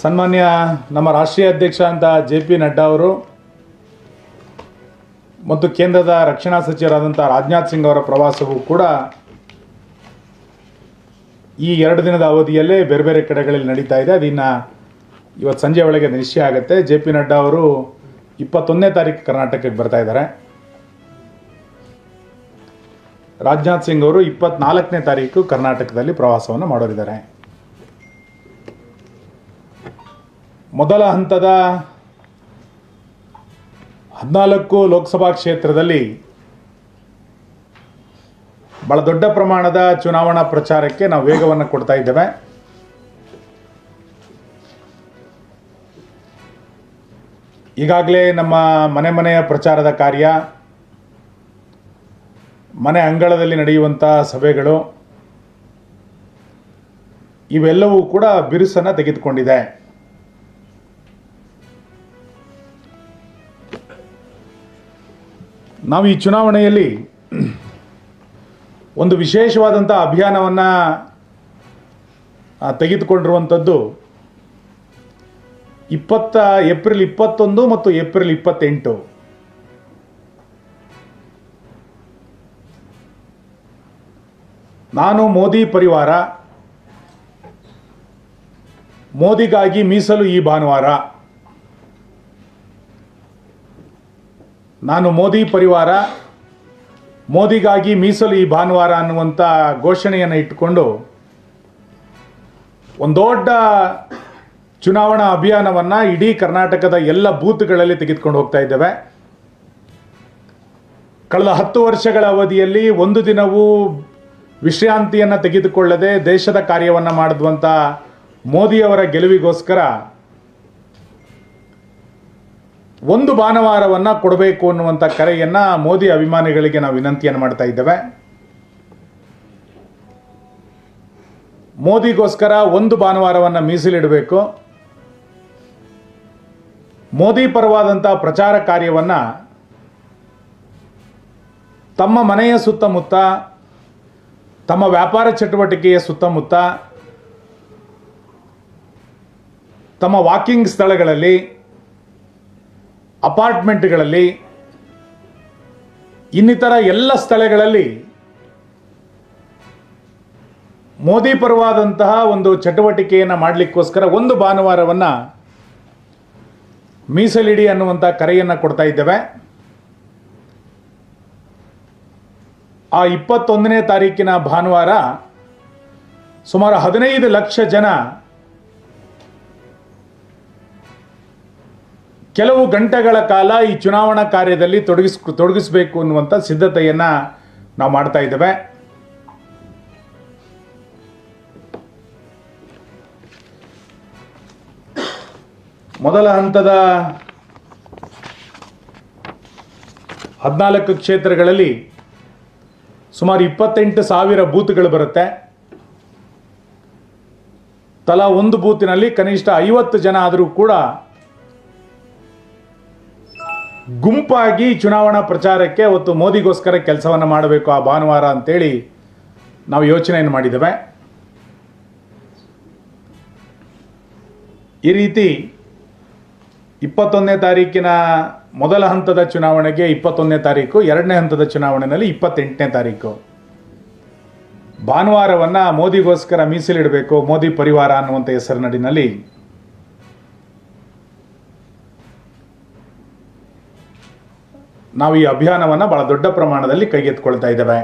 ಸನ್ಮಾನ್ಯ ನಮ್ಮ ರಾಷ್ಟ್ರೀಯ ಅಧ್ಯಕ್ಷ ಅಂತ ಜೆ.ಪಿ. ನಡ್ಡಾ ಅವರು ಮತ್ತು ಕೇಂದ್ರದ ರಕ್ಷಣಾ ಸಚಿವರಾದಂಥ ರಾಜನಾಥ್ ಸಿಂಗ್ ಅವರ ಪ್ರವಾಸವೂ ಕೂಡ ಈ 2 ದಿನದ ಅವಧಿಯಲ್ಲೇ ಬೇರೆ ಬೇರೆ ಕಡೆಗಳಲ್ಲಿ ನಡೀತಾ ಇದೆ. ಅದನ್ನು ಇವತ್ತು ಸಂಜೆ ಒಳಗೆ ನಿಶ್ಚಯ ಆಗುತ್ತೆ. ಜೆ.ಪಿ. ನಡ್ಡಾ ಅವರು 21ನೇ ತಾರೀಕು ಕರ್ನಾಟಕಕ್ಕೆ ಬರ್ತಾ ಇದ್ದಾರೆ. ರಾಜನಾಥ್ ಸಿಂಗ್ ಅವರು 24ನೇ ತಾರೀಕು ಕರ್ನಾಟಕದಲ್ಲಿ ಪ್ರವಾಸವನ್ನು ಮಾಡೋರಿದ್ದಾರೆ. ಮೊದಲ ಹಂತದ 14 ಲೋಕಸಭಾ ಕ್ಷೇತ್ರದಲ್ಲಿ ಬಹಳ ದೊಡ್ಡ ಪ್ರಮಾಣದ ಚುನಾವಣಾ ಪ್ರಚಾರಕ್ಕೆ ನಾವು ವೇಗವನ್ನು ಕೊಡ್ತಾ ಇದ್ದೇವೆ. ಈಗಾಗಲೇ ನಮ್ಮ ಮನೆಯ ಪ್ರಚಾರದ ಕಾರ್ಯ, ಮನೆ ಅಂಗಳದಲ್ಲಿ ನಡೆಯುವಂಥ ಸಭೆಗಳು ಇವೆಲ್ಲವೂ ಕೂಡ ಬಿರುಸನ್ನು ತೆಗೆದುಕೊಂಡಿದೆ. ನಾವು ಈ ಚುನಾವಣೆಯಲ್ಲಿ ಒಂದು ವಿಶೇಷವಾದಂಥ ಅಭಿಯಾನವನ್ನು ತೆಗೆದುಕೊಂಡಿರುವಂಥದ್ದು ಏಪ್ರಿಲ್ 21 ಮತ್ತು ಏಪ್ರಿಲ್ 28. ನಾನು ಮೋದಿ ಪರಿವಾರ, ಮೋದಿಗಾಗಿ ಮೀಸಲು ಈ ಭಾನುವಾರ. ನಾನು ಮೋದಿ ಪರಿವಾರ, ಮೋದಿಗಾಗಿ ಮೀಸಲು ಈ ಭಾನುವಾರ ಅನ್ನುವಂಥ ಘೋಷಣೆಯನ್ನು ಇಟ್ಟುಕೊಂಡು ಒಂದು ದೊಡ್ಡ ಚುನಾವಣಾ ಅಭಿಯಾನವನ್ನು ಇಡೀ ಕರ್ನಾಟಕದ ಎಲ್ಲ ಬೂತ್ಗಳಲ್ಲಿ ತೆಗೆದುಕೊಂಡು ಹೋಗ್ತಾ ಇದ್ದೇವೆ. ಕಳೆದ 10 ವರ್ಷಗಳ ಅವಧಿಯಲ್ಲಿ ಒಂದು ದಿನವೂ ವಿಶ್ರಾಂತಿಯನ್ನು ತೆಗೆದುಕೊಳ್ಳದೆ ದೇಶದ ಕಾರ್ಯವನ್ನು ಮಾಡಿರುವಂಥ ಮೋದಿಯವರ ಗೆಲುವಿಗೋಸ್ಕರ ಒಂದು ಭಾನುವಾರವನ್ನು ಕೊಡಬೇಕು ಅನ್ನುವಂಥ ಕರೆಯನ್ನು ಮೋದಿ ಅಭಿಮಾನಿಗಳಿಗೆ ನಾವು ವಿನಂತಿಯನ್ನು ಮಾಡ್ತಾ ಇದ್ದೇವೆ. ಮೋದಿಗೋಸ್ಕರ ಒಂದು ಭಾನುವಾರವನ್ನು ಮೀಸಲಿಡಬೇಕು. ಮೋದಿ ಪರವಾದಂಥ ಪ್ರಚಾರ ಕಾರ್ಯವನ್ನು ತಮ್ಮ ಮನೆಯ ಸುತ್ತಮುತ್ತ, ತಮ್ಮ ವ್ಯಾಪಾರ ಚಟುವಟಿಕೆಯ ಸುತ್ತಮುತ್ತ, ತಮ್ಮ ವಾಕಿಂಗ್ ಸ್ಥಳಗಳಲ್ಲಿ, ಅಪಾರ್ಟ್ಮೆಂಟ್ಗಳಲ್ಲಿ, ಇನ್ನಿತರ ಎಲ್ಲ ಸ್ಥಳಗಳಲ್ಲಿ ಮೋದಿ ಪರವಾದಂತಹ ಒಂದು ಚಟುವಟಿಕೆಯನ್ನು ಮಾಡಲಿಕ್ಕೋಸ್ಕರ ಒಂದು ಭಾನುವಾರವನ್ನು ಮೀಸಲಿಡಿ ಅನ್ನುವಂಥ ಕರೆಯನ್ನು ಕೊಡ್ತಾ ಇದ್ದೇವೆ. ಆ 21ನೇ ತಾರೀಕಿನ ಭಾನುವಾರ ಸುಮಾರು 15 ಲಕ್ಷ ಜನ ಕೆಲವು ಗಂಟೆಗಳ ಕಾಲ ಈ ಚುನಾವಣಾ ಕಾರ್ಯದಲ್ಲಿ ತೊಡಗಿಸಬೇಕು ಅನ್ನುವಂಥ ಸಿದ್ಧತೆಯನ್ನು ನಾವು ಮಾಡ್ತಾ ಇದ್ದೇವೆ. ಮೊದಲ ಹಂತದ 14 ಕ್ಷೇತ್ರಗಳಲ್ಲಿ ಸುಮಾರು 28,000 ಬೂತ್ಗಳು ಬರುತ್ತೆ. ತಲಾ ಒಂದು ಬೂತಿನಲ್ಲಿ ಕನಿಷ್ಠ 50 ಜನ ಆದರೂ ಕೂಡ ಗುಂಪಾಗಿ ಚುನಾವಣಾ ಪ್ರಚಾರಕ್ಕೆ ಅವತ್ತು ಮೋದಿಗೋಸ್ಕರ ಕೆಲಸವನ್ನು ಮಾಡಬೇಕು ಆ ಭಾನುವಾರ ಅಂತೇಳಿ ನಾವು ಯೋಚನೆಯನ್ನು ಮಾಡಿದ್ದೇವೆ. ಈ ರೀತಿ 21ನೇ ತಾರೀಕಿನ ಮೊದಲ ಹಂತದ ಚುನಾವಣೆಗೆ 21ನೇ ತಾರೀಕು, 2ನೇ ಹಂತದ ಚುನಾವಣೆಯಲ್ಲಿ 28ನೇ ತಾರೀಕು ಭಾನುವಾರವನ್ನು ಮೋದಿಗೋಸ್ಕರ ಮೀಸಲಿಡಬೇಕು, ಮೋದಿ ಪರಿವಾರ ಅನ್ನುವಂಥ ಹೆಸರಿನಡಿನಲ್ಲಿ ನಾವು ಈ ಅಭಿಯಾನವನ್ನು ಬಹಳ ದೊಡ್ಡ ಪ್ರಮಾಣದಲ್ಲಿ ಕೈಗೆತ್ತಿಕೊಳ್ತಾ ಇದ್ದೇವೆ.